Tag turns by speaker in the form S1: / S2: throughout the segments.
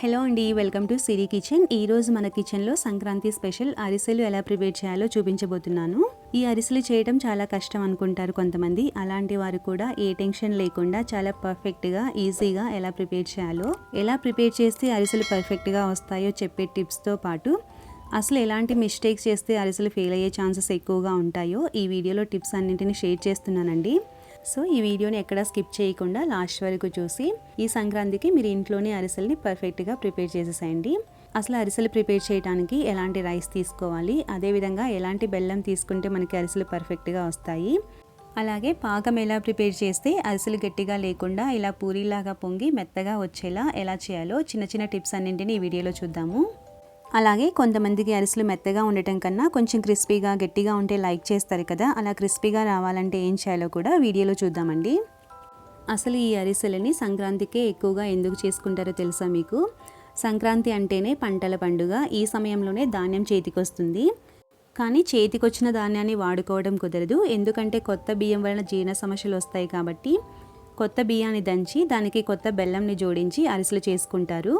S1: Hello అండి, welcome to Siri kitchen. ఈరోజు మన కిచెన్లో సంక్రాంతి స్పెషల్ అరిసెలు ఎలా ప్రిపేర్ చేయాలో చూపించబోతున్నాను. ఈ అరిసెలు చేయడం చాలా కష్టం అనుకుంటారు కొంతమంది. అలాంటి వారు కూడా ఏ టెన్షన్ లేకుండా చాలా పర్ఫెక్ట్గా ఈజీగా ఎలా ప్రిపేర్ చేయాలో, ఎలా ప్రిపేర్ చేస్తే అరిసెలు పర్ఫెక్ట్గా వస్తాయో చెప్పే టిప్స్తో పాటు అసలు ఎలాంటి మిస్టేక్స్ చేస్తే అరిసెలు ఫెయిల్ అయ్యే ఛాన్సెస్ ఎక్కువగా ఉంటాయో ఈ వీడియోలో టిప్స్ అన్నింటినీ షేర్ చేస్తున్నానండి. సో ఈ వీడియోని ఎక్కడా స్కిప్ చేయకుండా లాస్ట్ వరకు చూసి ఈ సంక్రాంతికి మీరు ఇంట్లోనే అరిసెల్ని పర్ఫెక్ట్గా ప్రిపేర్ చేసేసేయండి. అసలు అరిసెలు ప్రిపేర్ చేయడానికి ఎలాంటి రైస్ తీసుకోవాలి, అదేవిధంగా ఎలాంటి బెల్లం తీసుకుంటే మనకి అరిసెలు పర్ఫెక్ట్గా వస్తాయి, అలాగే పాకం ఎలా ప్రిపేర్ చేస్తే అరిసెలు గట్టిగా లేకుండా ఇలా పూరీలాగా పొంగి మెత్తగా వచ్చేలా ఎలా చేయాలో చిన్న చిన్న టిప్స్ అన్నింటినీ ఈ వీడియోలో చూద్దాము. అలాగే కొంతమందికి అరిసెలు మెత్తగా ఉండటం కన్నా కొంచెం క్రిస్పీగా గట్టిగా ఉంటే లైక్ చేస్తారు కదా, అలా క్రిస్పీగా రావాలంటే ఏం చేయాలో కూడా వీడియోలో చూద్దామండి. అసలు ఈ అరిసెలని సంక్రాంతికే ఎక్కువగా ఎందుకు చేసుకుంటారో తెలుసా మీకు? సంక్రాంతి అంటేనే పంటల పండుగ. ఈ సమయంలోనే ధాన్యం చేతికొస్తుంది. కానీ చేతికొచ్చిన ధాన్యాన్ని వాడుకోవడం కుదరదు. ఎందుకంటే కొత్త బియ్యం వలన జీర్ణ సమస్యలు వస్తాయి కాబట్టి కొత్త బియ్యాన్ని దంచి దానికి కొత్త బెల్లంని జోడించి అరిసెలు చేసుకుంటారు.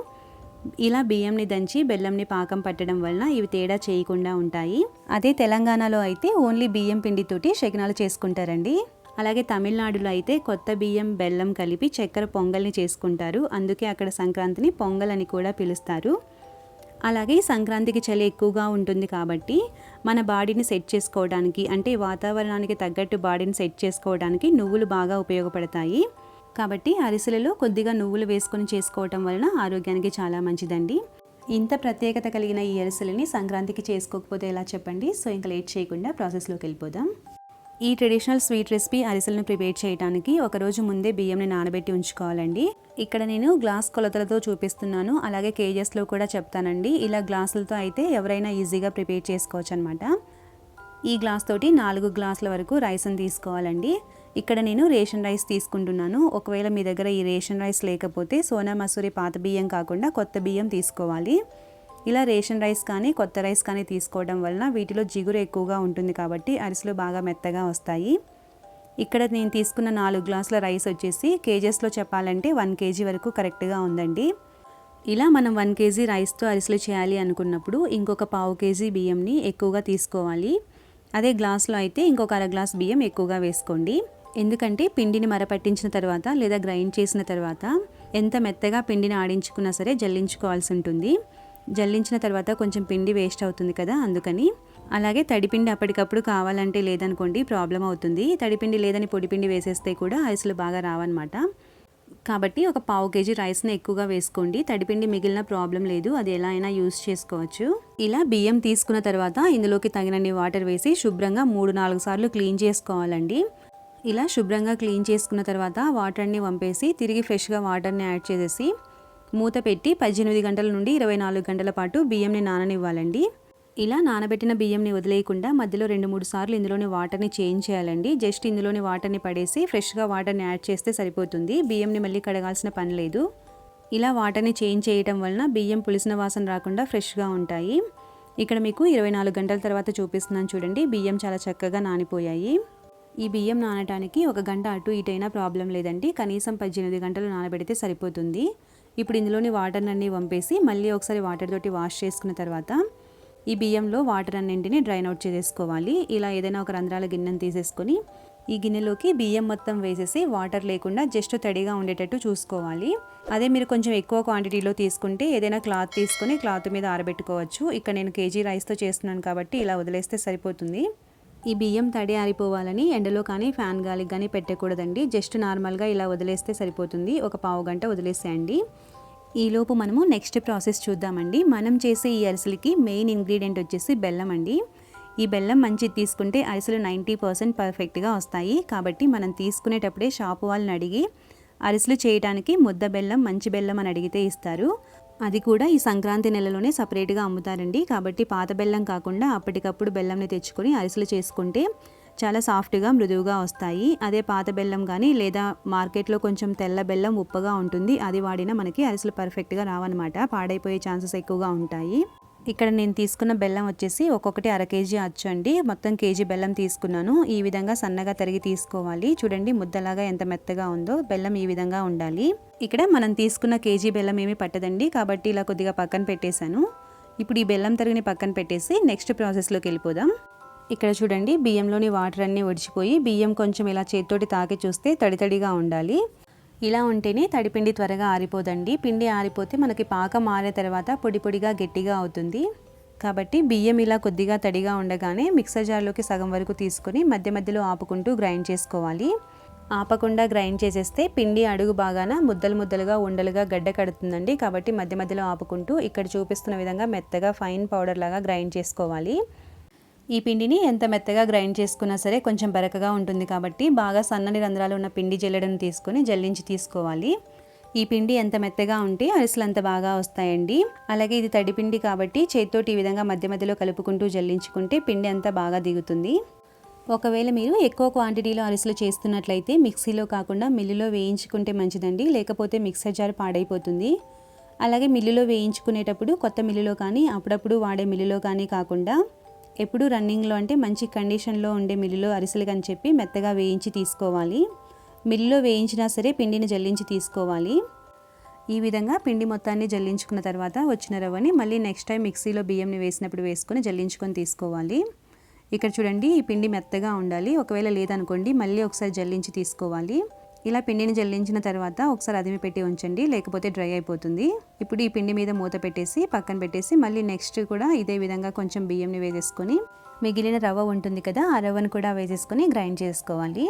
S1: ఇలా బియ్యంని దంచి బెల్లంని పాకం పట్టడం వలన ఇవి తేడా చేయకుండా ఉంటాయి. అదే తెలంగాణలో అయితే ఓన్లీ బియ్యం పిండితోటి శకినాలు చేసుకుంటారండి. అలాగే తమిళనాడులో అయితే కొత్త బియ్యం బెల్లం కలిపి చక్కెర పొంగల్ని చేసుకుంటారు. అందుకే అక్కడ సంక్రాంతిని పొంగల్ అని కూడా పిలుస్తారు. అలాగే సంక్రాంతికి చలి ఎక్కువగా ఉంటుంది కాబట్టి మన బాడీని సెట్ చేసుకోవడానికి, అంటే వాతావరణానికి తగ్గట్టు బాడీని సెట్ చేసుకోవడానికి నువ్వులు బాగా ఉపయోగపడతాయి. కాబట్టి అరిసెలలో కొద్దిగా నువ్వులు వేసుకొని చేసుకోవటం వలన ఆరోగ్యానికి చాలా మంచిదండి. ఇంత ప్రత్యేకత కలిగిన ఈ అరిసెలని సంక్రాంతికి చేసుకోకపోతే ఎలా చెప్పండి? సో ఇంకా లేట్ చేయకుండా ప్రాసెస్లోకి వెళ్ళిపోదాం. ఈ ట్రెడిషనల్ స్వీట్ రెసిపీ అరిసెలను ప్రిపేర్ చేయడానికి ఒకరోజు ముందే బియ్యంని నానబెట్టి ఉంచుకోవాలండి. ఇక్కడ నేను గ్లాస్ కొలతలతో చూపిస్తున్నాను, అలాగే కేజెస్లో కూడా చెప్తానండి. ఇలా గ్లాసులతో అయితే ఎవరైనా ఈజీగా ప్రిపేర్ చేసుకోవచ్చు అనమాట. ఈ గ్లాస్ తోటి 4 గ్లాసుల వరకు రైస్ని తీసుకోవాలండి. ఇక్కడ నేను రేషన్ రైస్ తీసుకుంటున్నాను. ఒకవేళ మీ దగ్గర ఈ రేషన్ రైస్ లేకపోతే సోనా మసూరి పాత బియ్యం కాకుండా కొత్త బియ్యం తీసుకోవాలి. ఇలా రేషన్ రైస్ కానీ కొత్త రైస్ కానీ తీసుకోవడం వలన వీటిలో జిగురు ఎక్కువగా ఉంటుంది కాబట్టి అరిసెలు బాగా మెత్తగా వస్తాయి. ఇక్కడ నేను తీసుకున్న 4 గ్లాసుల రైస్ వచ్చేసి కేజెస్లో చెప్పాలంటే 1 కేజీ వరకు కరెక్ట్గా ఉందండి. ఇలా మనం 1 కేజీ రైస్తో అరిసెలు చేయాలి అనుకున్నప్పుడు ఇంకొక పావు కేజీ బియ్యంని ఎక్కువగా తీసుకోవాలి. అదే గ్లాస్లో అయితే ఇంకొక అర గ్లాస్ బియ్యం ఎక్కువగా వేసుకోండి. ఎందుకంటే పిండిని మరపట్టించిన తర్వాత లేదా గ్రైండ్ చేసిన తర్వాత ఎంత మెత్తగా పిండిని ఆడించుకున్నా సరే జల్లించుకోవాల్సి ఉంటుంది. జల్లించిన తర్వాత కొంచెం పిండి వేస్ట్ అవుతుంది కదా, అందుకని. అలాగే తడిపిండి అప్పటికప్పుడు కావాలంటే లేదనుకోండి ప్రాబ్లం అవుతుంది. తడిపిండి లేదని పొడిపిండి వేసేస్తే కూడా అరిసెలు బాగా రావన్నమాట. కాబట్టి ఒక పావు కేజీ రైస్ని ఎక్కువగా వేసుకోండి. తడిపిండి మిగిలిన ప్రాబ్లం లేదు, అది ఎలా అయినా యూస్ చేసుకోవచ్చు. ఇలా బియ్యం తీసుకున్న తర్వాత ఇందులోకి తగినన్ని వాటర్ వేసి శుభ్రంగా 3-4 సార్లు క్లీన్ చేసుకోవాలండి. ఇలా శుభ్రంగా క్లీన్ చేసుకున్న తర్వాత వాటర్ని వంపేసి తిరిగి ఫ్రెష్గా వాటర్ని యాడ్ చేసేసి మూత పెట్టి 18 గంటల నుండి 24 గంటల పాటు బియ్యంని నాననివ్వాలండి. ఇలా నానబెట్టిన బియ్యంని వదిలేయకుండా మధ్యలో 2-3 సార్లు ఇందులోని వాటర్ని చేంజ్ చేయాలండి. జస్ట్ ఇందులోని వాటర్ని పడేసి ఫ్రెష్గా వాటర్ని యాడ్ చేస్తే సరిపోతుంది. బియ్యంని మళ్ళీ కడగాల్సిన పని లేదు. ఇలా వాటర్ని చేంజ్ చేయటం వలన బియ్యం పులిసిన వాసన రాకుండా ఫ్రెష్గా ఉంటాయి. ఇక్కడ మీకు 24 గంటల తర్వాత చూపిస్తున్నాను చూడండి. బియ్యం చాలా చక్కగా నానిపోయాయి. ఈ బియ్యం నానటానికి 1 గంట అటు ఇటైనా ప్రాబ్లం లేదండి. కనీసం 18 గంటలు నానబెడితే సరిపోతుంది. ఇప్పుడు ఇందులోని వాటర్ అన్నీ వంపేసి మళ్ళీ ఒకసారి వాటర్ తోటి వాష్ చేసుకున్న తర్వాత ఈ బియ్యంలో వాటర్ అన్నింటినీ డ్రైన్ అవుట్ చేసేసుకోవాలి. ఇలా ఏదైనా ఒక రంధ్రాల గిన్నెను తీసేసుకొని ఈ గిన్నెలోకి బియ్యం మొత్తం వేసేసి వాటర్ లేకుండా జస్ట్ తడిగా ఉండేటట్టు చూసుకోవాలి. అదే మీరు కొంచెం ఎక్కువ క్వాంటిటీలో తీసుకుంటే ఏదైనా క్లాత్ తీసుకొని క్లాత్ మీద ఆరబెట్టుకోవచ్చు. ఇక్కడ నేను కేజీ రైస్తో చేస్తున్నాను కాబట్టి ఇలా వదిలేస్తే సరిపోతుంది. ఈ బియ్యం తడి ఆరిపోవాలని ఎండలో కానీ ఫ్యాన్ గాలికి కానీ పెట్టకూడదండి. జస్ట్ నార్మల్గా ఇలా వదిలేస్తే సరిపోతుంది. ఒక పావు గంట వదిలేసేయండి. ఈలోపు మనము నెక్స్ట్ ప్రాసెస్ చూద్దామండి. మనం చేసే ఈ అరిసెలకి మెయిన్ ఇంగ్రీడియంట్ వచ్చేసి బెల్లం అండి. ఈ బెల్లం మంచిది తీసుకుంటే అరిసెలు 90% పర్ఫెక్ట్గా వస్తాయి. కాబట్టి మనం తీసుకునేటప్పుడే షాపు వాళ్ళని అడిగి అరిసెలు చేయడానికి ముద్ద బెల్లం, మంచి బెల్లం అని అడిగితే ఇస్తారు. అది కూడా ఈ సంక్రాంతి నెలలోనే సపరేట్గా అమ్ముతారండి. కాబట్టి పాత బెల్లం కాకుండా అప్పటికప్పుడు బెల్లంని తెచ్చుకొని అరిసెలు చేసుకుంటే చాలా సాఫ్ట్గా మృదువుగా వస్తాయి. అదే పాత బెల్లం కానీ లేదా మార్కెట్లో కొంచెం తెల్ల బెల్లం ఉప్పగా ఉంటుంది, అది వాడినా మనకి అరిసెలు పర్ఫెక్ట్గా రావన్నమాట. పాడైపోయే ఛాన్సెస్ ఎక్కువగా ఉంటాయి. ఇక్కడ నేను తీసుకున్న బెల్లం వచ్చేసి ఒక్కొక్కటి అర కేజీ అచ్చు అండి. మొత్తం కేజీ బెల్లం తీసుకున్నాను. ఈ విధంగా సన్నగా తరిగి తీసుకోవాలి. చూడండి ముద్దలాగా ఎంత మెత్తగా ఉందో. బెల్లం ఈ విధంగా ఉండాలి. ఇక్కడ మనం తీసుకున్న కేజీ బెల్లం ఏమీ పట్టదండి, కాబట్టి ఇలా కొద్దిగా పక్కన పెట్టేశాను. ఇప్పుడు ఈ బెల్లం తరిగిని పక్కన పెట్టేసి నెక్స్ట్ ప్రాసెస్లోకి వెళ్ళిపోదాం. ఇక్కడ చూడండి బియ్యంలోని వాటర్ అన్నీ ఒడిచిపోయి బియ్యం కొంచెం ఇలా చేతితోటి తాకి చూస్తే తడితడిగా ఉండాలి. ఇలా ఉంటేనే తడిపిండి త్వరగా ఆరిపోదండి. పిండి ఆరిపోతే మనకి పాకం ఆరే తర్వాత పొడి పొడిగా గట్టిగా అవుతుంది. కాబట్టి బియ్యం ఇలా కొద్దిగా తడిగా ఉండగానే మిక్సర్ జార్లోకి సగం వరకు తీసుకొని మధ్య మధ్యలో ఆపుకుంటూ గ్రైండ్ చేసుకోవాలి. ఆపకుండా గ్రైండ్ చేసేస్తే పిండి అడుగు బాగాన ముద్దలు ముద్దలుగా ఉండలుగా గడ్డ కడుతుందండి. కాబట్టి మధ్య మధ్యలో ఆపుకుంటూ ఇక్కడ చూపిస్తున్న విధంగా మెత్తగా ఫైన్ పౌడర్ లాగా గ్రైండ్ చేసుకోవాలి. ఈ పిండిని ఎంత మెత్తగా గ్రైండ్ చేసుకున్నా సరే కొంచెం బరకగా ఉంటుంది, కాబట్టి బాగా సన్నని రంధ్రాలు ఉన్న పిండి జల్లెడను తీసుకొని జల్లించి తీసుకోవాలి. ఈ పిండి ఎంత మెత్తగా ఉంటే అరిసెలు అంత బాగా వస్తాయండి. అలాగే ఇది తడి పిండి కాబట్టి చేతితోటి ఈ విధంగా మధ్య మధ్యలో కలుపుకుంటూ జల్లించుకుంటే పిండి అంతా బాగా దిగుతుంది. ఒకవేళ మీరు ఎక్కువ క్వాంటిటీలో అరిసెలు చేస్తున్నట్లయితే మిక్సీలో కాకుండా మిల్లులో వేయించుకుంటే మంచిదండి, లేకపోతే మిక్సర్ జార్ పాడైపోతుంది. అలాగే మిల్లులో వేయించుకునేటప్పుడు కొత్త మిల్లులో కానీ అప్పుడప్పుడు వాడే మిల్లులో కానీ కాకుండా ఎప్పుడు రన్నింగ్లో అంటే మంచి కండిషన్లో ఉండే మిల్లులో అరిసెలు అని చెప్పి మెత్తగా వేయించి తీసుకోవాలి. మిల్లులో వేయించినా సరే పిండిని జల్లించి తీసుకోవాలి. ఈ విధంగా పిండి మొత్తాన్ని జల్లించుకున్న తర్వాత వచ్చిన రవ్వని మళ్ళీ నెక్స్ట్ టైం మిక్సీలో బియ్యంని వేసినప్పుడు వేసుకొని జల్లించుకొని తీసుకోవాలి. ఇక్కడ చూడండి ఈ పిండి మెత్తగా ఉండాలి. ఒకవేళ లేదనుకోండి మళ్ళీ ఒకసారి జల్లించి తీసుకోవాలి. ఇలా పిండిని జల్లించిన తర్వాత ఒకసారి అదిమి పెట్టి ఉంచండి, లేకపోతే డ్రై అయిపోతుంది. ఇప్పుడు ఈ పిండి మీద మూత పెట్టేసి పక్కన పెట్టేసి మళ్ళీ నెక్స్ట్ కూడా ఇదే విధంగా కొంచెం బియ్యంని వేసేసుకొని మిగిలిన రవ్వ ఉంటుంది కదా, ఆ రవ్వను కూడా వేసేసుకొని గ్రైండ్ చేసుకోవాలి.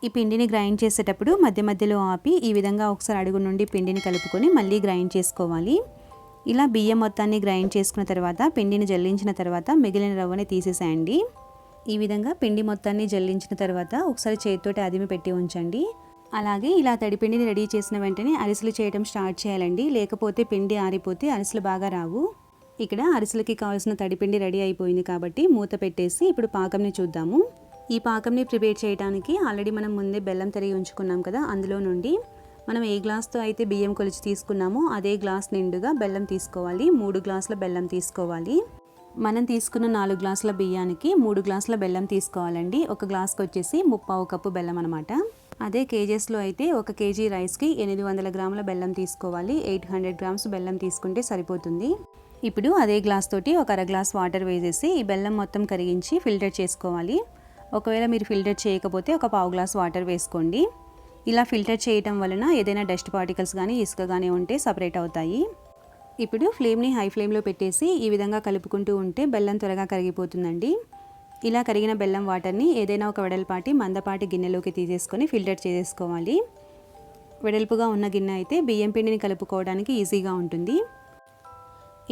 S1: ఈ పిండిని గ్రైండ్ చేసేటప్పుడు మధ్య మధ్యలో ఆపి ఈ విధంగా ఒకసారి అడుగు నుండి పిండిని కలుపుకొని మళ్ళీ గ్రైండ్ చేసుకోవాలి. ఇలా బియ్యం మొత్తాన్ని గ్రైండ్ చేసుకున్న తర్వాత పిండిని జల్లించిన తర్వాత మిగిలిన రవ్వని తీసేసేయండి. ఈ విధంగా పిండి మొత్తాన్ని జల్లించిన తర్వాత ఒకసారి చేతితోటి అదిమి పెట్టి ఉంచండి. అలాగే ఇలా తడిపిండిని రెడీ చేసిన వెంటనే అరిసెలు చేయడం స్టార్ట్ చేయాలండి, లేకపోతే పిండి ఆరిపోతే అరిసెలు బాగా రావు. ఇక్కడ అరిసెలకి కావాల్సిన తడిపిండి రెడీ అయిపోయింది కాబట్టి మూత పెట్టేసి ఇప్పుడు పాకంని చూద్దాము. ఈ పాకంని ప్రిపేర్ చేయడానికి ఆల్రెడీ మనం ముందే బెల్లం తరిగి ఉంచుకున్నాం కదా, అందులో నుండి మనం ఏ గ్లాస్తో అయితే బియ్యం కొలిచి తీసుకున్నామో అదే గ్లాస్ నిండుగా బెల్లం తీసుకోవాలి. 3 గ్లాసుల బెల్లం తీసుకోవాలి. మనం తీసుకున్న 4 గ్లాసుల బియ్యానికి 3 గ్లాసుల బెల్లం తీసుకోవాలండి. ఒక గ్లాస్కి వచ్చేసి 3/4 కప్పు బెల్లం అనమాట. అదే కేజెస్లో అయితే 1 కేజీ రైస్కి 800 గ్రాముల బెల్లం తీసుకోవాలి. 800 గ్రామ్స్ బెల్లం తీసుకుంటే సరిపోతుంది. ఇప్పుడు అదే గ్లాస్ తోటి ఒక అర గ్లాస్ వాటర్ వేసేసి ఈ బెల్లం మొత్తం కరిగించి ఫిల్టర్ చేసుకోవాలి. ఒకవేళ మీరు ఫిల్టర్ చేయకపోతే ఒక పావు గ్లాస్ వాటర్ వేసుకోండి. ఇలా ఫిల్టర్ చేయటం వలన ఏదైనా డస్ట్ పార్టికల్స్ కానీ ఇసుక కానీ ఉంటే సపరేట్ అవుతాయి. ఇప్పుడు ఫ్లేమ్ని హై ఫ్లేమ్లో పెట్టేసి ఈ విధంగా కలుపుకుంటూ ఉంటే బెల్లం త్వరగా కరిగిపోతుందండి. ఇలా కరిగిన బెల్లం వాటర్ని ఏదైనా ఒక వెడల్పాటి మందపాటి గిన్నెలోకి తీసేసుకొని ఫిల్టర్ చేసేసుకోవాలి. వెడల్పుగా ఉన్న గిన్నె అయితే బియ్యం పిండిని కలుపుకోవడానికి ఈజీగా ఉంటుంది.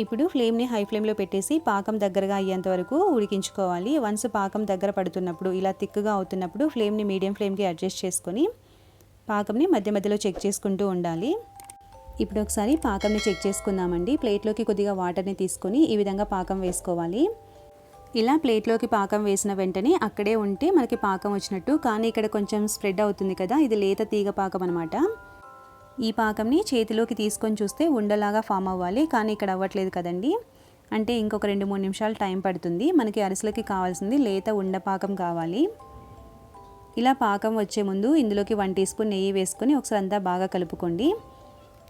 S1: ఇప్పుడు ఫ్లేమ్ని హై ఫ్లేమ్లో పెట్టేసి పాకం దగ్గరగా అయ్యేంత వరకు ఉడికించుకోవాలి. వన్స్ పాకం దగ్గర పడుతున్నప్పుడు ఇలా థిక్గా అవుతున్నప్పుడు ఫ్లేమ్ని మీడియం ఫ్లేమ్కి అడ్జస్ట్ చేసుకొని పాకంని మధ్య మధ్యలో చెక్ చేసుకుంటూ ఉండాలి. ఇప్పుడు ఒకసారి పాకంని చెక్ చేసుకుందామండి. ప్లేట్లోకి కొద్దిగా వాటర్ని తీసుకొని ఈ విధంగా పాకం వేసుకోవాలి. ఇలా ప్లేట్లోకి పాకం వేసిన వెంటనే అక్కడే ఉంటే మనకి పాకం వచ్చినట్టు, కానీ ఇక్కడ కొంచెం స్ప్రెడ్ అవుతుంది కదా, ఇది లేత తీగ పాకం అనమాట. ఈ పాకంని చేతిలోకి తీసుకొని చూస్తే ఉండలాగా ఫామ్ అవ్వాలి, కానీ ఇక్కడ అవ్వట్లేదు కదండి. అంటే ఇంకొక 2-3 నిమిషాలు టైం పడుతుంది. మనకి అరిసెలకి కావాల్సింది లేత ఉండపాకం కావాలి. ఇలా పాకం వచ్చే ముందు ఇందులోకి 1 టీ స్పూన్ నెయ్యి వేసుకొని ఒకసారి అంతా బాగా కలుపుకోండి.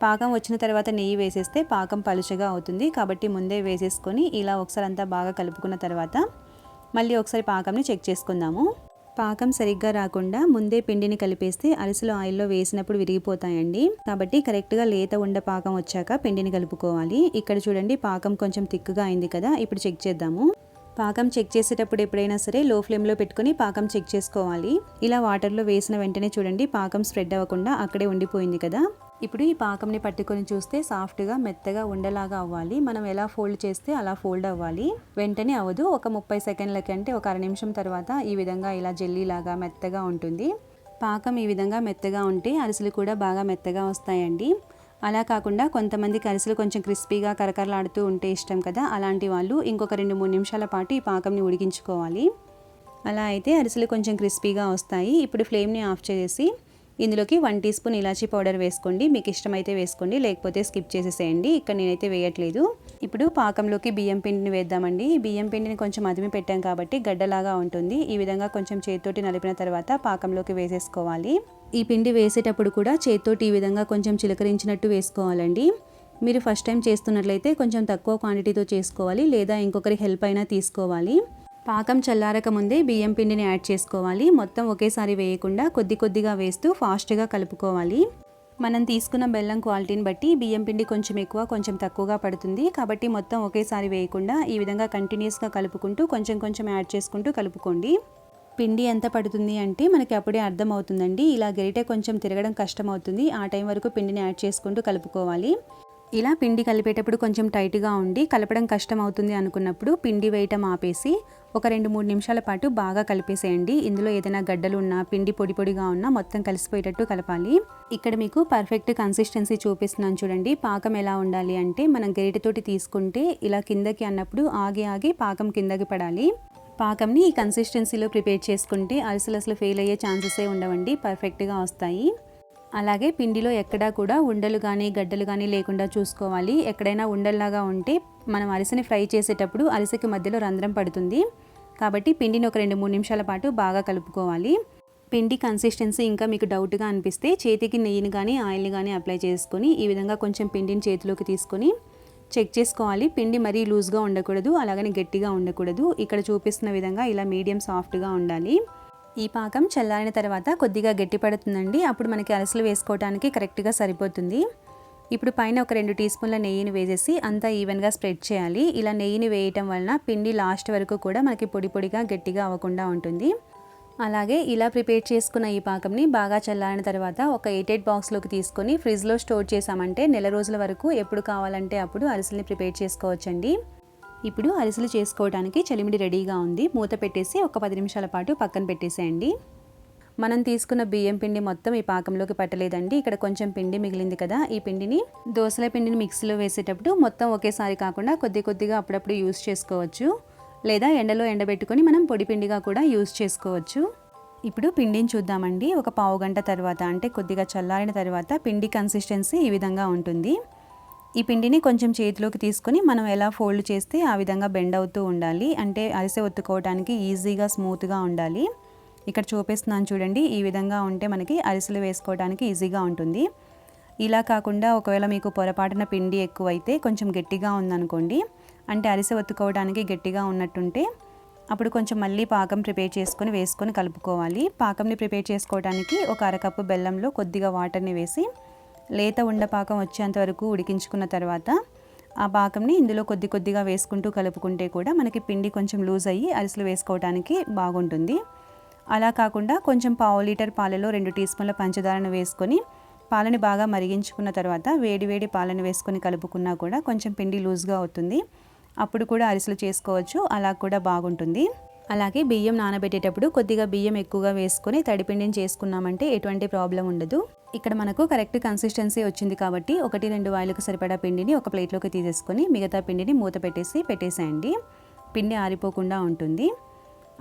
S1: పాకం వచ్చిన తర్వాత నెయ్యి వేసేస్తే పాకం పలుచగా అవుతుంది, కాబట్టి ముందే వేసేసుకొని ఇలా ఒకసారి అంతా బాగా కలుపుకున్న తర్వాత మళ్ళీ ఒకసారి పాకంని చెక్ చేసుకుందాము. పాకం సరిగ్గా రాకుండా ముందే పిండిని కలిపేస్తే అరిసెలు ఆయిల్లో వేసినప్పుడు విరిగిపోతాయండి. కాబట్టి కరెక్ట్గా లేత ఉండ పాకం వచ్చాక పిండిని కలుపుకోవాలి. ఇక్కడ చూడండి పాకం కొంచెం థిక్గా అయింది కదా, ఇప్పుడు చెక్ చేద్దాము. పాకం చెక్ చేసేటప్పుడు ఎప్పుడైనా సరే లో ఫ్లేమ్లో పెట్టుకొని పాకం చెక్ చేసుకోవాలి. ఇలా వాటర్లో వేసిన వెంటనే చూడండి పాకం స్ప్రెడ్ అవ్వకుండా అక్కడే ఉండిపోయింది కదా. ఇప్పుడు ఈ పాకంని పట్టుకొని చూస్తే సాఫ్ట్గా మెత్తగా ఉండలాగా అవ్వాలి. మనం ఎలా ఫోల్డ్ చేస్తే అలా ఫోల్డ్ అవ్వాలి. వెంటనే అవ్వదు. ఒక 30 సెకండ్లకి అంటే ఒక అర నిమిషం తర్వాత ఈ విధంగా ఇలా జెల్లీలాగా మెత్తగా ఉంటుంది. పాకం ఈ విధంగా మెత్తగా ఉంటే అరిసెలు కూడా బాగా మెత్తగా వస్తాయండి. అలా కాకుండా కొంతమందికి అరిసెలు కొంచెం క్రిస్పీగా కరకరలాడుతూ ఉంటే ఇష్టం కదా, అలాంటి వాళ్ళు ఇంకొక 2-3 నిమిషాల పాటు ఈ పాకంని ఉడికించుకోవాలి. అలా అయితే అరిసెలు కొంచెం క్రిస్పీగా వస్తాయి. ఇప్పుడు ఫ్లేమ్ని ఆఫ్ చేసి ఇందులోకి 1 టీ స్పూన్ ఇలాచీ పౌడర్ వేసుకోండి. మీకు ఇష్టమైతే వేసుకోండి, లేకపోతే స్కిప్ చేసేసేయండి. ఇక్కడ నేనైతే వేయట్లేదు. ఇప్పుడు పాకంలోకి బియ్యం పిండిని వేద్దామండి. బియ్యం పిండిని కొంచెం అదిమి పెట్టాం కాబట్టి గడ్డలాగా ఉంటుంది. ఈ విధంగా కొంచెం చేతితోటి నలిపిన తర్వాత పాకంలోకి వేసేసుకోవాలి. ఈ పిండి వేసేటప్పుడు కూడా చేతితోటి ఈ విధంగా కొంచెం చిలకరించినట్టు వేసుకోవాలండి. మీరు ఫస్ట్ టైం చేస్తున్నట్లయితే కొంచెం తక్కువ క్వాంటిటీతో చేసుకోవాలి, లేదా ఇంకొకరి హెల్ప్ అయినా తీసుకోవాలి. పాకం చల్లారక ముందే బియ్యం పిండిని యాడ్ చేసుకోవాలి. మొత్తం ఒకేసారి వేయకుండా కొద్ది కొద్దిగా వేస్తూ ఫాస్ట్గా కలుపుకోవాలి. మనం తీసుకున్న బెల్లం క్వాలిటీని బట్టి బియ్యం పిండి కొంచెం ఎక్కువ కొంచెం తక్కువగా పడుతుంది. కాబట్టి మొత్తం ఒకేసారి వేయకుండా ఈ విధంగా కంటిన్యూస్గా కలుపుకుంటూ కొంచెం కొంచెం యాడ్ చేసుకుంటూ కలుపుకోండి. పిండి ఎంత పడుతుంది అంటే మనకి అప్పుడే అర్థం అవుతుందండి. ఇలా గరిటె కొంచెం తిరగడం కష్టం అవుతుంది. ఆ టైం వరకు పిండిని యాడ్ చేసుకుంటూ కలుపుకోవాలి. ఇలా పిండి కలిపేటప్పుడు కొంచెం టైట్గా ఉండి కలపడం కష్టం అవుతుంది అనుకున్నప్పుడు పిండి వేయటం ఆపేసి ఒక 2-3 నిమిషాల పాటు బాగా కలిపేసేయండి. ఇందులో ఏదైనా గడ్డలు ఉన్నా పిండి పొడి పొడిగా ఉన్నా మొత్తం కలిసిపోయేటట్టు కలపాలి. ఇక్కడ మీకు పర్ఫెక్ట్ కన్సిస్టెన్సీ చూపిస్తున్నాను చూడండి. పాకం ఎలా ఉండాలి అంటే మనం గరిటెతోటి తీసుకుంటే ఇలా కిందకి అన్నప్పుడు ఆగి ఆగి పాకం కిందకి పడాలి. పాకంని ఈ కన్సిస్టెన్సీలో ప్రిపేర్ చేసుకుంటే అరిసెలు అసలు ఫెయిల్ అయ్యే ఛాన్సెసే ఉండవండి, పర్ఫెక్ట్గా వస్తాయి. అలాగే పిండిలో ఎక్కడా కూడా ఉండలు కానీ గడ్డలు కానీ లేకుండా చూసుకోవాలి. ఎక్కడైనా ఉండల్లాగా ఉంటే మనం అరిసెని ఫ్రై చేసేటప్పుడు అరిసెకి మధ్యలో రంధ్రం పడుతుంది. కాబట్టి పిండిని ఒక 2-3 నిమిషాల పాటు బాగా కలుపుకోవాలి. పిండి కన్సిస్టెన్సీ ఇంకా మీకు డౌట్గా అనిపిస్తే చేతికి నెయ్యిని కానీ ఆయిల్ని కానీ అప్లై చేసుకొని ఈ విధంగా కొంచెం పిండిని చేతిలోకి తీసుకొని చెక్ చేసుకోవాలి. పిండి మరీ లూజ్గా ఉండకూడదు, అలాగని గట్టిగా ఉండకూడదు. ఇక్కడ చూపిస్తున్న విధంగా ఇలా మీడియం సాఫ్ట్గా ఉండాలి. ఈ పాకం చల్లారిన తర్వాత కొద్దిగా గట్టి పడుతుందండి. అప్పుడు మనకి అరిసెలు వేసుకోవడానికి కరెక్ట్గా సరిపోతుంది. ఇప్పుడు పైన ఒక 2 టీ స్పూన్ల నెయ్యిని వేసేసి అంతా ఈవెన్గా స్ప్రెడ్ చేయాలి. ఇలా నెయ్యిని వేయటం వలన పిండి లాస్ట్ వరకు కూడా మనకి పొడి పొడిగా గట్టిగా అవ్వకుండా ఉంటుంది. అలాగే ఇలా ప్రిపేర్ చేసుకున్న ఈ పాకంని బాగా చల్లారిన తర్వాత ఒక ఎయిటెడ్ బాక్స్లోకి తీసుకొని ఫ్రిడ్జ్లో స్టోర్ చేసామంటే నెల రోజుల వరకు ఎప్పుడు కావాలంటే అప్పుడు అరిసెల్ని ప్రిపేర్ చేసుకోవచ్చండి. ఇప్పుడు అరిసెలు చేసుకోవడానికి చలిమిడి రెడీగా ఉంది. మూత పెట్టేసి ఒక 10 నిమిషాల పాటు పక్కన పెట్టేసేయండి. మనం తీసుకున్న బియ్యం పిండి మొత్తం ఈ పాకంలోకి పట్టలేదండి. ఇక్కడ కొంచెం పిండి మిగిలింది కదా, ఈ పిండిని దోసల పిండిని మిక్సీలో వేసేటప్పుడు మొత్తం ఒకేసారి కాకుండా కొద్ది కొద్దిగా అప్పుడప్పుడు యూస్ చేసుకోవచ్చు, లేదా ఎండలో ఎండబెట్టుకొని మనం పొడి పిండిగా కూడా యూస్ చేసుకోవచ్చు. ఇప్పుడు పిండిని చూద్దామండి. ఒక పావు గంట తర్వాత అంటే కొద్దిగా చల్లారిన తర్వాత పిండి కన్సిస్టెన్సీ ఈ విధంగా ఉంటుంది. ఈ పిండిని కొంచెం చేతిలోకి తీసుకొని మనం ఎలా ఫోల్డ్ చేస్తే ఆ విధంగా బెండ్ అవుతూ ఉండాలి. అంటే అరిసె ఒత్తుకోవడానికి ఈజీగా స్మూత్గా ఉండాలి. ఇక్కడ చూపిస్తున్నాను చూడండి. ఈ విధంగా ఉంటే మనకి అరిసెలు వేసుకోవడానికి ఈజీగా ఉంటుంది. ఇలా కాకుండా ఒకవేళ మీకు పొరపాటున పిండి ఎక్కువైతే కొంచెం గట్టిగా ఉందనుకోండి, అంటే అరిసె ఒత్తుకోవడానికి గట్టిగా ఉన్నట్టుంటే అప్పుడు కొంచెం మళ్ళీ పాకం ప్రిపేర్ చేసుకొని వేసుకొని కలుపుకోవాలి. పాకంని ప్రిపేర్ చేసుకోవడానికి ఒక అరకప్పు బెల్లంలో కొద్దిగా వాటర్ని వేసి లేత ఉండపాకం వచ్చేంత వరకు ఉడికించుకున్న తర్వాత ఆ పాకంని ఇందులో కొద్ది కొద్దిగా వేసుకుంటూ కలుపుకుంటే కూడా మనకి పిండి కొంచెం లూజ్ అయ్యి అరిసెలు వేసుకోవడానికి బాగుంటుంది. అలా కాకుండా కొంచెం పావు లీటర్ పాలలో 2 టీ స్పూన్ల పంచదారను వేసుకొని పాలని బాగా మరిగించుకున్న తర్వాత వేడి పాలను వేసుకొని కలుపుకున్నా కూడా కొంచెం పిండి లూజ్గా అవుతుంది. అప్పుడు కూడా అరిసెలు చేసుకోవచ్చు, అలా కూడా బాగుంటుంది. అలాగే బియ్యం నానబెట్టేటప్పుడు కొద్దిగా బియ్యం ఎక్కువగా వేసుకొని తడిపిండిని చేసుకున్నామంటే ఎటువంటి ప్రాబ్లం ఉండదు. ఇక్కడ మనకు కరెక్ట్ కన్సిస్టెన్సీ వచ్చింది కాబట్టి 1-2 వాయిలకు సరిపడా పిండిని ఒక ప్లేట్లోకి తీసేసుకొని మిగతా పిండిని మూత పెట్టేసేయండి. పిండి ఆరిపోకుండా ఉంటుంది.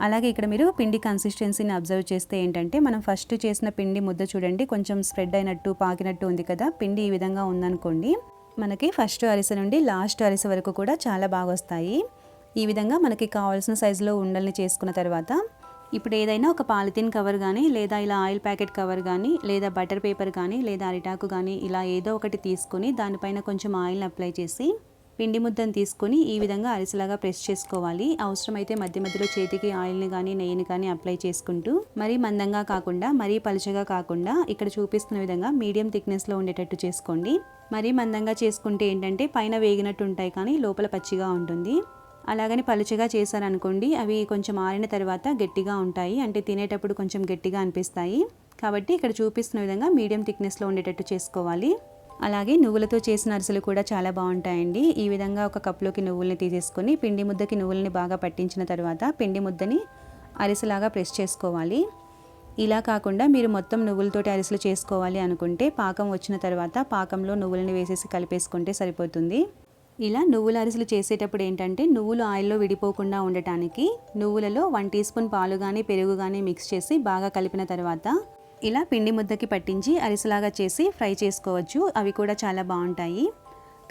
S1: అలాగే ఇక్కడ మీరు పిండి కన్సిస్టెన్సీని అబ్జర్వ్ చేస్తే ఏంటంటే మనం ఫస్ట్ చేసిన పిండి ముద్ద చూడండి కొంచెం స్ప్రెడ్ అయినట్టు పాకినట్టు ఉంది కదా. పిండి ఈ విధంగా ఉందనుకోండి, మనకి ఫస్ట్ అరిసె నుండి లాస్ట్ అరిసె వరకు కూడా చాలా బాగా వస్తాయి. ఈ విధంగా మనకి కావాల్సిన సైజులో ఉండల్ని చేసుకున్న తర్వాత ఇప్పుడు ఏదైనా ఒక పాలిథిన్ కవర్ కానీ, లేదా ఇలా ఆయిల్ ప్యాకెట్ కవర్ కానీ, లేదా బటర్ పేపర్ కానీ, లేదా అరిటాకు కానీ ఇలా ఏదో ఒకటి తీసుకొని దానిపైన కొంచెం ఆయిల్ని అప్లై చేసి పిండి ముద్దను తీసుకొని ఈ విధంగా అరిసెలాగా ప్రెస్ చేసుకోవాలి. అవసరమైతే మధ్య మధ్యలో చేతికి ఆయిల్ని కానీ నెయ్యిని కానీ అప్లై చేసుకుంటూ మరీ మందంగా కాకుండా మరీ పలుచగా కాకుండా ఇక్కడ చూపిస్తున్న విధంగా మీడియం థిక్నెస్లో ఉండేటట్టు చేసుకోండి. మరీ మందంగా చేసుకుంటే ఏంటంటే పైన వేగినట్టు ఉంటాయి కానీ లోపల పచ్చిగా ఉంటుంది. అలాగని పలుచగా చేశారనుకోండి అవి కొంచెం ఆరిన తర్వాత గట్టిగా ఉంటాయి, అంటే తినేటప్పుడు కొంచెం గట్టిగా అనిపిస్తాయి. కాబట్టి ఇక్కడ చూపిస్తున్న విధంగా మీడియం థిక్నెస్లో ఉండేటట్టు చేసుకోవాలి. అలాగే నువ్వులతో చేసిన అరిసెలు కూడా చాలా బాగుంటాయండి. ఈ విధంగా ఒక కప్లోకి నువ్వుల్ని తీసేసుకొని పిండి ముద్దకి నువ్వుల్ని బాగా పట్టించిన తర్వాత పిండి ముద్దని అరిసెలాగా ప్రెస్ చేసుకోవాలి. ఇలా కాకుండా మీరు మొత్తం నువ్వులతోటి అరిసెలు చేసుకోవాలి అనుకుంటే పాకం వచ్చిన తర్వాత పాకంలో నువ్వులని వేసేసి కలిపేసుకుంటే సరిపోతుంది. ఇలా నువ్వుల అరిసెలు చేసేటప్పుడు ఏంటంటే నువ్వులు ఆయిల్లో విడిపోకుండా ఉండటానికి నువ్వులలో 1 టీ స్పూన్ పాలు కానీ పెరుగు కానీ మిక్స్ చేసి బాగా కలిపిన తర్వాత ఇలా పిండి ముద్దకి పట్టించి అరిసెలాగా చేసి ఫ్రై చేసుకోవచ్చు. అవి కూడా చాలా బాగుంటాయి.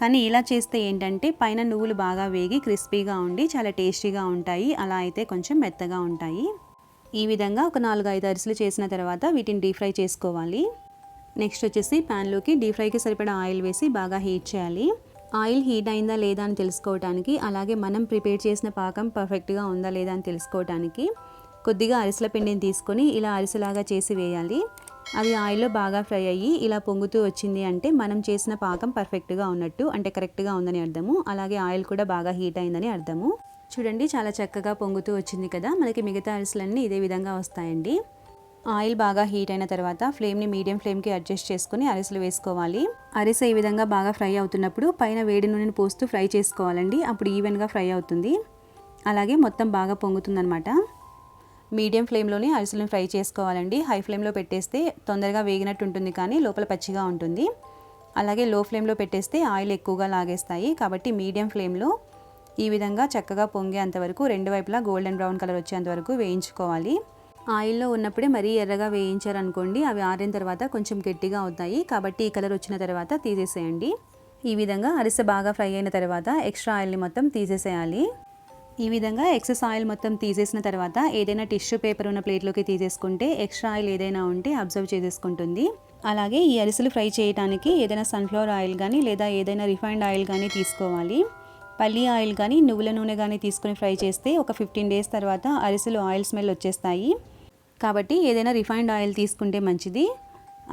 S1: కానీ ఇలా చేస్తే ఏంటంటే పైన నువ్వులు బాగా వేగి క్రిస్పీగా ఉండి చాలా టేస్టీగా ఉంటాయి. అలా అయితే కొంచెం మెత్తగా ఉంటాయి. ఈ విధంగా ఒక 4-5 అరిసెలు చేసిన తర్వాత వీటిని డీప్ ఫ్రై చేసుకోవాలి. నెక్స్ట్ వచ్చేసి ప్యాన్లోకి డీప్ ఫ్రైకి సరిపడా ఆయిల్ వేసి బాగా హీట్ చేయాలి. ఆయిల్ హీట్ అయిందా లేదా అని తెలుసుకోవడానికి, అలాగే మనం ప్రిపేర్ చేసిన పాకం పర్ఫెక్ట్గా ఉందా లేదా అని తెలుసుకోవడానికి కొద్దిగా అరిసెల పిండిని తీసుకొని ఇలా అరిసెలాగా చేసి వేయాలి. అది ఆయిల్లో బాగా ఫ్రై అయ్యి ఇలా పొంగుతూ వచ్చింది అంటే మనం చేసిన పాకం పర్ఫెక్ట్గా ఉన్నట్టు, అంటే కరెక్ట్గా ఉందని అర్థము. అలాగే ఆయిల్ కూడా బాగా హీట్ అయిందని అర్థము. చూడండి చాలా చక్కగా పొంగుతూ వచ్చింది కదా. మనకి మిగతా అరిసెలన్నీ ఇదే విధంగా వస్తాయండి. ఆయిల్ బాగా హీట్ అయిన తర్వాత ఫ్లేమ్ని మీడియం ఫ్లేమ్కి అడ్జస్ట్ చేసుకుని అరిసెలు వేసుకోవాలి. అరిసె ఈ విధంగా బాగా ఫ్రై అవుతున్నప్పుడు పైన వేడి నూనెను పోస్తూ ఫ్రై చేసుకోవాలండి. అప్పుడు ఈవెన్గా ఫ్రై అవుతుంది. అలాగే మొత్తం బాగా పొంగుతుందనమాట. మీడియం ఫ్లేమ్లోనే అరిసెలను ఫ్రై చేసుకోవాలండి. హై ఫ్లేమ్లో పెట్టేస్తే తొందరగా వేగినట్టు ఉంటుంది కానీ లోపల పచ్చిగా ఉంటుంది. అలాగే లో ఫ్లేమ్లో పెట్టేస్తే ఆయిల్ ఎక్కువగా లాగేస్తాయి. కాబట్టి మీడియం ఫ్లేమ్లో ఈ విధంగా చక్కగా పొంగేంతవరకు రెండు వైపులా గోల్డెన్ బ్రౌన్ కలర్ వచ్చేంతవరకు వేయించుకోవాలి. ఆయిల్లో ఉన్నప్పుడే మరీ ఎర్రగా వేయించారనుకోండి అవి ఆరిన తర్వాత కొంచెం గట్టిగా అవుతాయి. కాబట్టి ఈ కలర్ వచ్చిన తర్వాత తీసేసేయండి. ఈ విధంగా అరిసె బాగా ఫ్రై అయిన తర్వాత ఎక్స్ట్రా ఆయిల్ని మొత్తం తీసేసేయాలి. ఈ విధంగా ఎక్సెస్ ఆయిల్ మొత్తం తీసేసిన తర్వాత ఏదైనా టిష్యూ పేపర్ ఉన్న ప్లేట్లోకి తీసేసుకుంటే ఎక్స్ట్రా ఆయిల్ ఏదైనా ఉంటే అబ్జర్వ్ చేసేసుకుంటుంది. అలాగే ఈ అరిసెలు ఫ్రై చేయడానికి ఏదైనా సన్ఫ్లవర్ ఆయిల్ కానీ లేదా ఏదైనా రిఫైన్డ్ ఆయిల్ కానీ తీసుకోవాలి. పల్లి ఆయిల్ కానీ నువ్వుల నూనె కానీ తీసుకొని ఫ్రై చేస్తే ఒక 15 days తర్వాత అరిసెలు ఆయిల్ స్మెల్ వచ్చేస్తాయి. కాబట్టి ఏదైనా రిఫైన్డ్ ఆయిల్ తీసుకుంటే మంచిది.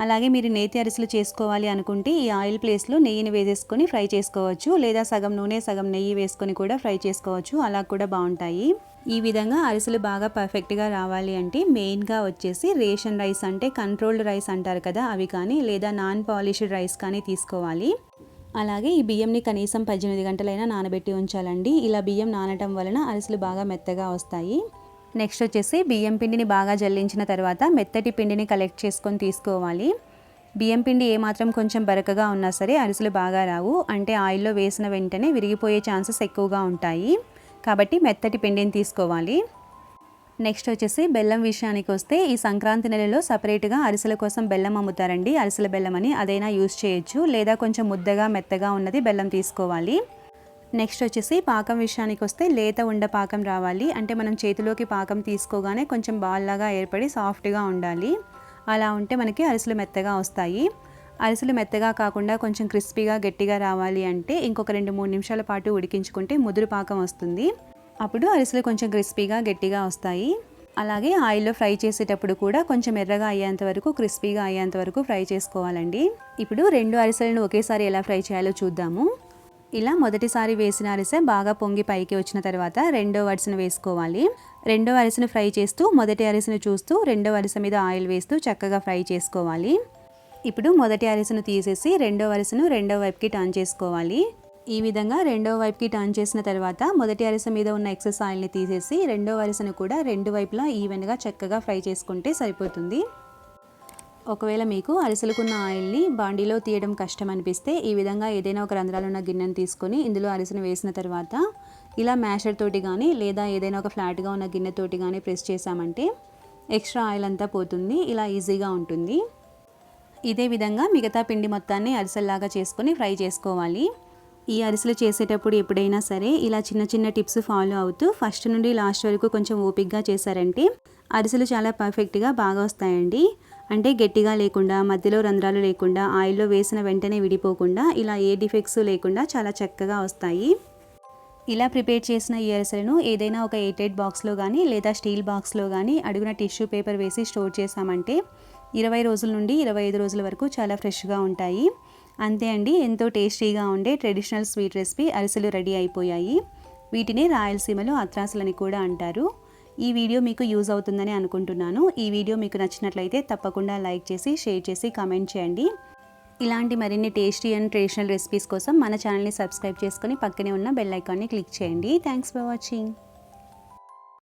S1: అలాగే మీరు నేతి అరిసెలు చేసుకోవాలి అనుకుంటే ఈ ఆయిల్ ప్లేస్లో నెయ్యిని వేసేసుకొని ఫ్రై చేసుకోవచ్చు. లేదా సగం నూనె సగం నెయ్యి వేసుకొని కూడా ఫ్రై చేసుకోవచ్చు. అలా కూడా బాగుంటాయి. ఈ విధంగా అరిసెలు బాగా పర్ఫెక్ట్గా రావాలి అంటే మెయిన్గా వచ్చేసి రేషన్ రైస్, అంటే కంట్రోల్డ్ రైస్ అంటారు కదా, అవి కానీ లేదా నాన్ పాలిష్డ్ రైస్ కానీ తీసుకోవాలి. అలాగే ఈ బియ్యంని కనీసం 18 గంటలైనా నానబెట్టి ఉంచాలండి. ఇలా బియ్యం నానటం వలన అరిసెలు బాగా మెత్తగా వస్తాయి. నెక్స్ట్ వచ్చేసి బియ్యం పిండిని బాగా జల్లించిన తర్వాత మెత్తటి పిండిని కలెక్ట్ చేసుకొని తీసుకోవాలి. బియ్యం పిండి ఏమాత్రం కొంచెం బరకగా ఉన్నా సరే అరిసెలు బాగా రావు. అంటే ఆయిల్లో వేసిన వెంటనే విరిగిపోయే ఛాన్సెస్ ఎక్కువగా ఉంటాయి. కాబట్టి మెత్తటి పిండిని తీసుకోవాలి. నెక్స్ట్ వచ్చేసి బెల్లం విషయానికి వస్తే ఈ సంక్రాంతి నెలలో సపరేట్గా అరిసెల కోసం బెల్లం అమ్ముతారండి. అరిసెల బెల్లం అని అదైనా యూజ్ చేయొచ్చు. లేదా కొంచెం ముద్దగా మెత్తగా ఉన్నది బెల్లం తీసుకోవాలి. నెక్స్ట్ వచ్చేసి పాకం విషయానికి వస్తే లేత ఉండ పాకం రావాలి. అంటే మనం చేతిలోకి పాకం తీసుకోగానే కొంచెం బాల్ లాగా ఏర్పడి సాఫ్ట్గా ఉండాలి. అలా ఉంటే మనకి అరిసెలు మెత్తగా వస్తాయి. అరిసెలు మెత్తగా కాకుండా కొంచెం క్రిస్పీగా గట్టిగా రావాలి అంటే ఇంకొక 2-3 నిమిషాల పాటు ఉడికించుకుంటే ముదురు పాకం వస్తుంది. అప్పుడు అరిసెలు కొంచెం క్రిస్పీగా గట్టిగా వస్తాయి. అలాగే ఆయిల్లో ఫ్రై చేసేటప్పుడు కూడా కొంచెం ఎర్రగా అయ్యేంత వరకు క్రిస్పీగా అయ్యేంత వరకు ఫ్రై చేసుకోవాలండి. ఇప్పుడు 2 అరిసెలను ఒకేసారి ఎలా ఫ్రై చేయాలో చూద్దాము. ఇలా మొదటిసారి వేసిన అరిసె బాగా పొంగి పైకి వచ్చిన తర్వాత రెండో అరిసెను వేసుకోవాలి. రెండో అరిసెను ఫ్రై చేస్తూ మొదటి అరిసెను చూస్తూ రెండో అరిసె మీద ఆయిల్ వేస్తూ చక్కగా ఫ్రై చేసుకోవాలి. ఇప్పుడు మొదటి అరిసెను తీసేసి రెండో అరిసెను రెండో వైపుకి టర్న్ చేసుకోవాలి. ఈ విధంగా రెండో వైపుకి టర్న్ చేసిన తర్వాత మొదటి అరిసె మీద ఉన్న ఎక్సెస్ ఆయిల్ని తీసేసి రెండో అరిసెను కూడా రెండు వైపులా ఈవెన్గా చక్కగా ఫ్రై చేసుకుంటే సరిపోతుంది. ఒకవేళ మీకు అరిసెలకున్న ఆయిల్ని బాండీలో తీయడం కష్టం అనిపిస్తే ఈ విధంగా ఏదైనా ఒక రంధ్రాలున్న గిన్నెను తీసుకొని ఇందులో అరిసెను వేసిన తర్వాత ఇలా మ్యాషర్ తోటి కానీ లేదా ఏదైనా ఒక ఫ్లాట్గా ఉన్న గిన్నెతోటి కానీ ప్రెస్ చేసామంటే ఎక్స్ట్రా ఆయిల్ అంతా పోతుంది. ఇలా ఈజీగా ఉంటుంది. ఇదే విధంగా మిగతా పిండి మొత్తాన్ని అరిసెల్లాగా చేసుకొని ఫ్రై చేసుకోవాలి. ఈ అరిసెలు చేసేటప్పుడు ఎప్పుడైనా సరే ఇలా చిన్న చిన్న టిప్స్ ఫాలో అవుతూ ఫస్ట్ నుండి లాస్ట్ వరకు కొంచెం ఓపిక్గా చేశారంటే అరిసెలు చాలా పర్ఫెక్ట్గా బాగా వస్తాయండి. అంటే గట్టిగా లేకుండా, మధ్యలో రంధ్రాలు లేకుండా, ఆయిల్లో వేసిన వెంటనే విడిపోకుండా, ఇలా ఏ డిఫెక్ట్స్ లేకుండా చాలా చక్కగా వస్తాయి. ఇలా ప్రిపేర్ చేసిన ఈ అరిసెలను ఏదైనా ఒక ఎయిర్టైట్ బాక్స్లో కానీ లేదా స్టీల్ బాక్స్లో కానీ అడుగున టిష్యూ పేపర్ వేసి స్టోర్ చేసామంటే 20 రోజుల నుండి 25 రోజుల వరకు చాలా ఫ్రెష్గా ఉంటాయి. అంతే అండి, ఎంతో టేస్టీగా ఉండే ట్రెడిషనల్ స్వీట్ రెసిపీ అరిసెలు రెడీ అయిపోయాయి. వీటిని రాయలసీమలో అత్రాసులని కూడా అంటారు. ఈ వీడియో మీకు యూజ్ అవుతుందని అనుకుంటున్నాను. ఈ వీడియో మీకు నచ్చినట్లయితే తప్పకుండా లైక్ చేసి, షేర్ చేసి, కామెంట్ చేయండి. ఇలాంటి మరిన్ని టేస్టీ అండ్ ట్రెడిషనల్ రెసిపీస్ కోసం మన ఛానల్ని సబ్స్క్రైబ్ చేసుకొని పక్కనే ఉన్న బెల్ ఐకాన్ని క్లిక్ చేయండి. Thanks for watching.